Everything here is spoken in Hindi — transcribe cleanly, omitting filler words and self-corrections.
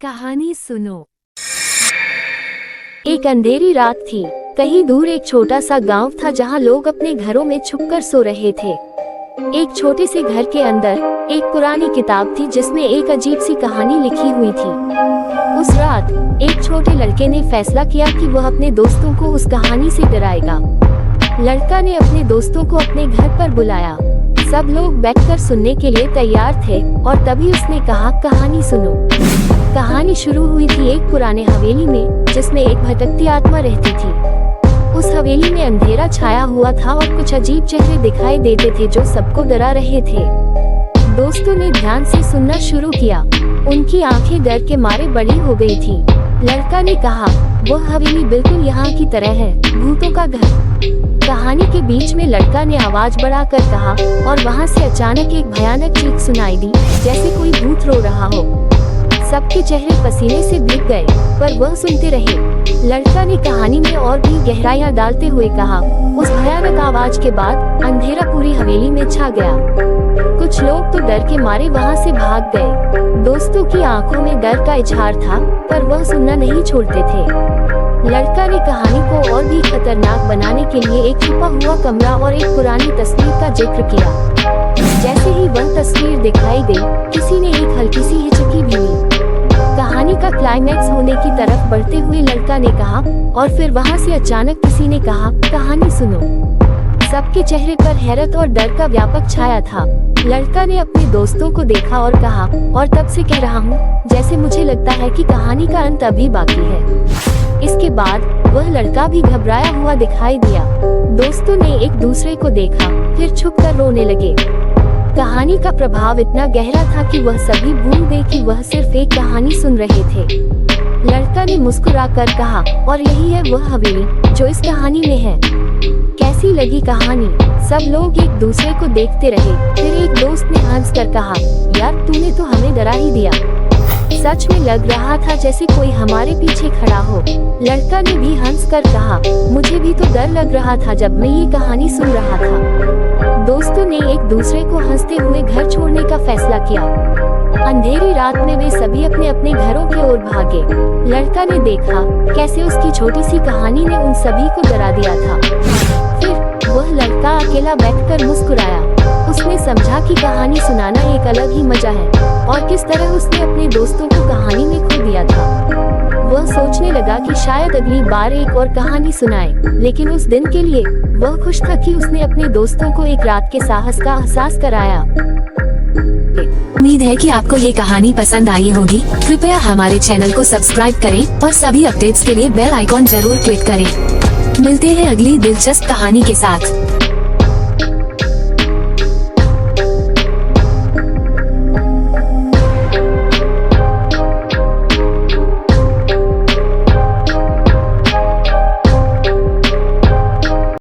कहानी सुनो। एक अंधेरी रात थी। कहीं दूर एक छोटा सा गांव था जहां लोग अपने घरों में छुपकर सो रहे थे। एक छोटे से घर के अंदर एक पुरानी किताब थी जिसमें एक अजीब सी कहानी लिखी हुई थी। उस रात एक छोटे लड़के ने फैसला किया कि वह अपने दोस्तों को उस कहानी से डराएगा। लड़का ने अपने दोस्तों को अपने घर पर बुलाया। सब लोग बैठकर सुनने के लिए तैयार थे और तभी उसने कहा, कहानी सुनो। कहानी शुरू हुई थी एक पुराने हवेली में जिसमें एक भटकती आत्मा रहती थी। उस हवेली में अंधेरा छाया हुआ था और कुछ अजीब चेहरे दिखाई देते थे जो सबको डरा रहे थे। दोस्तों ने ध्यान से सुनना शुरू किया। उनकी आंखें डर के मारे बड़ी हो गई थी। लड़का ने कहा, वह हवेली बिल्कुल यहाँ की तरह है, भूतों का घर। कहानी के बीच में लड़का ने आवाज बढ़ाकर कहा और वहाँ से अचानक एक भयानक चीख सुनाई दी, जैसे कोई भूत रो रहा हो। सबके चेहरे पसीने से भीग गए, पर वह सुनते रहे। लड़का ने कहानी में और भी गहराइयां डालते हुए कहा, उस भयानक आवाज के बाद अंधेरा पूरी हवेली में छा गया। कुछ लोग तो डर के मारे वहां से भाग गए। दोस्तों की आंखों में डर का इजहार था, पर वह सुनना नहीं छोड़ते थे। लड़का ने कहानी को और भी खतरनाक बनाने के लिए एक छुपा हुआ कमरा और एक पुरानी तस्वीर का जिक्र किया। जैसे ही वह तस्वीर दिखाई दी, किसी ने एक हल्की सी हिचकी भी ली। कहानी का क्लाइमैक्स होने की तरफ बढ़ते हुए लड़का ने कहा, और फिर वहां से अचानक किसी ने कहा, कहानी सुनो। सबके चेहरे पर हैरत और डर का व्यापक छाया था। लड़का ने अपने दोस्तों को देखा और कहा, और तब से कह रहा हूँ, जैसे मुझे लगता है कि कहानी का अंत अभी बाकी है। इसके बाद वह लड़का भी घबराया हुआ दिखाई दिया। दोस्तों ने एक दूसरे को देखा, फिर छुपकर रोने लगे। कहानी का प्रभाव इतना गहरा था कि वह सभी भूल गए कि वह सिर्फ एक कहानी सुन रहे थे। लड़का ने मुस्कुराकर कहा, और यही है वह हवेली जो इस कहानी में है। कैसी लगी कहानी? सब लोग एक दूसरे को देखते रहे। फिर एक दोस्त ने हंसकर कहा, यार तूने तो हमें डरा ही दिया। सच में लग रहा था जैसे कोई हमारे पीछे खड़ा हो। लड़का ने भी हंसकर कहा, मुझे भी तो डर लग रहा था जब मैं ये कहानी सुन रहा था। दोस्तों ने एक दूसरे को हंसते हुए घर छोड़ने का फैसला किया। अंधेरी रात में वे सभी अपने अपने घरों की ओर भागे। लड़का ने देखा कैसे उसकी छोटी सी कहानी ने उन सभी को डरा दिया था। फिर वह लड़का अकेला बैठकर मुस्कुराया। उसने समझा कि कहानी सुनाना एक अलग ही मजा है, और किस तरह उसने अपने दोस्तों को कहानी में खो दिया था। वह सोचने लगा कि शायद अगली बार एक और कहानी सुनाए, लेकिन उस दिन के लिए वह खुश था कि उसने अपने दोस्तों को एक रात के साहस का एहसास कराया। उम्मीद है कि आपको ये कहानी पसंद आई होगी। कृपया हमारे चैनल को सब्सक्राइब करें और सभी अपडेट्स के लिए बेल आइकॉन जरूर क्लिक करें। मिलते हैं अगली दिलचस्प कहानी के साथ।